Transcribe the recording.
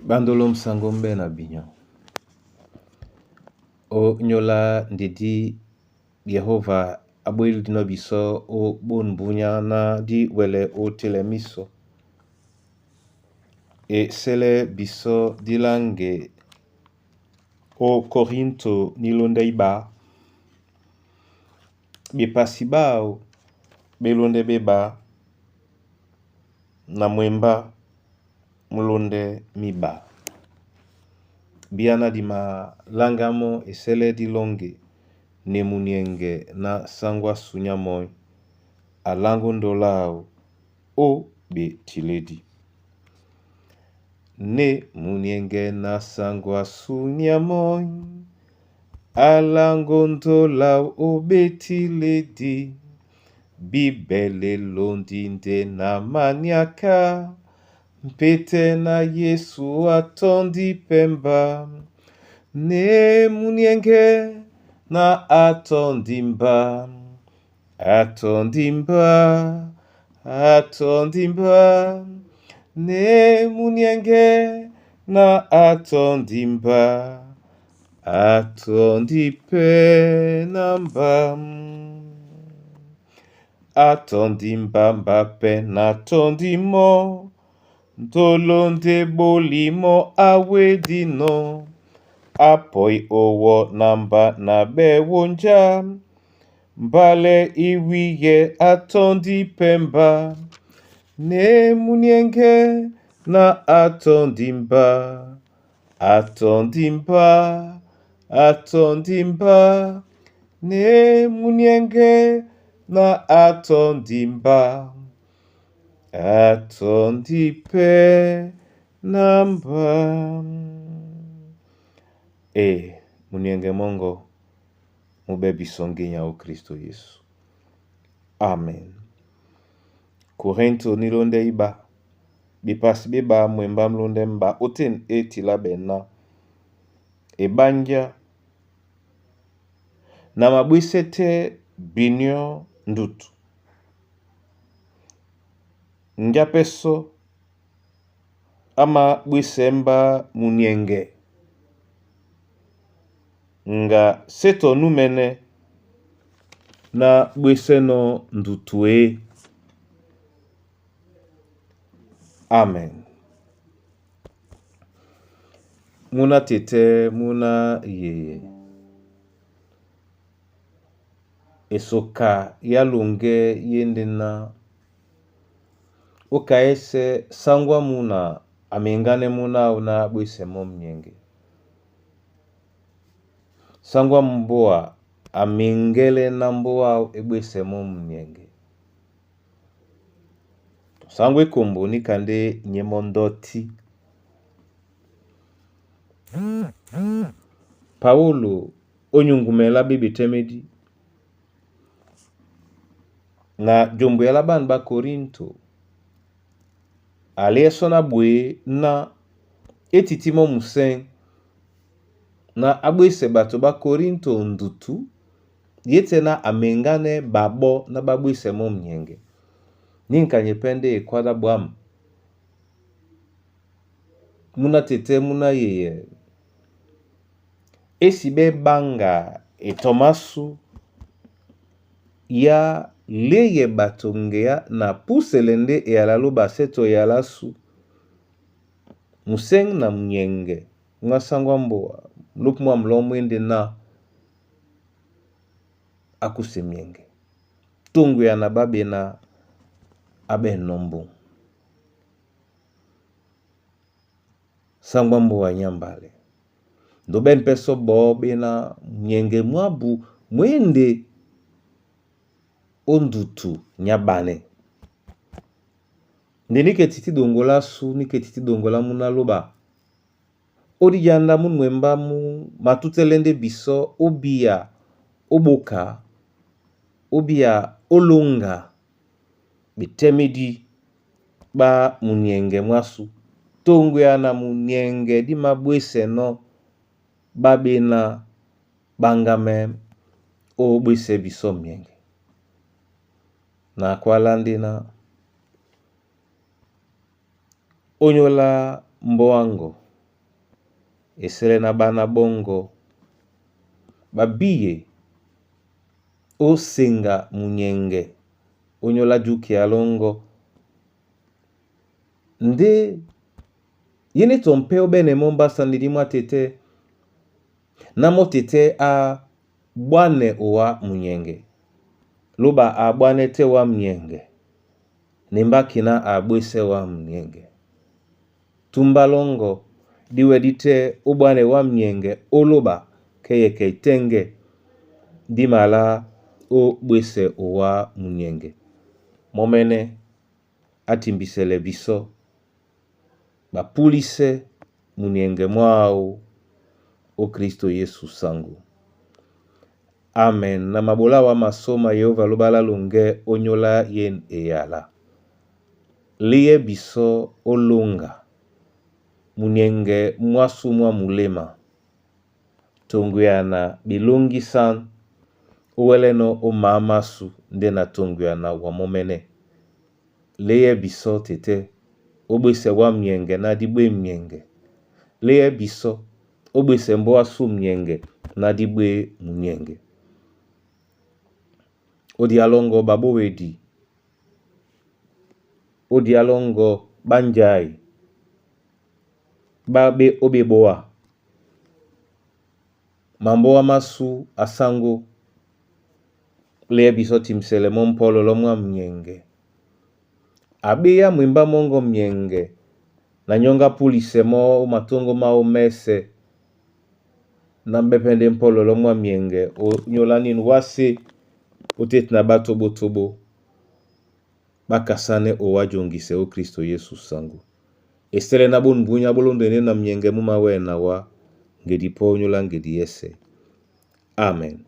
Bandolo msango mbe na binyo. O nyola ndidi Yehova aboil dino biso o bon bunya na di wele o telemiso. E sele biso dilange o Korinto nilonde iba. Bipasibao belonde beba na mwemba mulonde miba. Biana di ma langamo esele di longe ne munienge na sangwa sunyamoi alango ndolao o be tiledi. Ne munienge na sangwa sunyamoi alango ndolao o be tiledi. Bibele londinde na maniaka mpete na Yesu atondi pemba. Ne munienge na atondimba. Atondimba. Atondimba. Ne munienge na atondimba. Atondipe namba. Atondimba mbape na tondimo. Tolonde bolimo awedino. Apoi owo namba na bewonja. Mbale iwiye atondi pemba. Ne munienge na atondimba. Atondimba. Atondimba. Ne munienge na atondimba. Atondipe namba. Munienge mongo mubebi songinya o Kristo Yesu. Amen. Korinto nilonde iba. Bipasi beba mwemba mlonde mba. Oten etila bena. Ebanja. Na mabwisete binyo ndutu. Njapeso ama bwisemba munienge. Nga seto numene na bwiseno ndutue. Amen. Muna tete muna yeye. Esoka yalunge yendina. Ukaese sangwa muna amengane muna una bwisemo mnyenge. Sangwa mboa amengele na mboa ebwisemo mnyenge. Sangwe kumbu ni kande nyemondoti. Paulo onyungumela bibi temedi. Na jumbu yalaban ba Korinto. Alieso na bwe na etitimo musen. Na abwese bato ba Korinto ndutu. Yete na amengane babo na babwese mo mnyenge. Ninka nyepende kwada bwam. Muna tete muna yeye. Esibe banga etomasu. Ya leye bato ngea na puselende e alaloba seto yalasu. Museng na mnyenge. Nga sangwa mboa. Lupmwa mlomwende na akuse mnyenge. Tungu ya nababe na abe nombo. Sangwa mboa nyambale. Ndoben peso bobe na mnyenge mwabu mwende ondutu nyabane. Ndenike titi dongola su, nike titi dongola muna loba. Odi yanda mun mwemba mu matutelende biso obia oboka. Obia olonga. Bitemedi ba munyenge mwasu. Tongu ya na munyenge di mabwese no. Babe na bangame obwese biso mnyenge. Na kwa landi na onyola mboango esele na bana bongo babiye osenga munyenge onyola juki alongo nde yene tompe obene mombasa ndilima tete namo tete a bwane owa munyenge luba a bwane te wa mnyenge nimbaki na a bwese wa mnyenge tumbalongo diwe dite ubwane wa mnyenge oluba keye keitenge dimala o bwese owa mnyenge momene atimbisele biso bapulise munyenge mwao o Kristo Yesu sangu. Amen. Na mabola wa masoma Yehova lobala lunge onyola yen eyala. Liye biso olunga munyenge mwasu mwa mulema. Tonguyana bilungi san uweleno o mamasu ndena tonguyana wa momene. Liye biso tete obwese wa mnyenge na dibwe mnyenge. Liye biso obwese mboa su mnyenge na dibwe mnyenge. Odialongo babowedi. Odialongo banjai. Babe obeboa. Mamboa masu asango. Liye biso timsele mompolo lomwa mnyenge. Abeya mwimba mongo mnyenge. Na nyonga pulise mo matongo mao mese. Na mbepende mpolo lomwa mnyenge. O nyolani nwase. Otet na batobo tobo. Bakasane owajongise o Kristo Yesu sangu. Estere na bon bunya bolondene na mnyenge muma we na wa. Ngedi po nyola ngedi ese. Amen.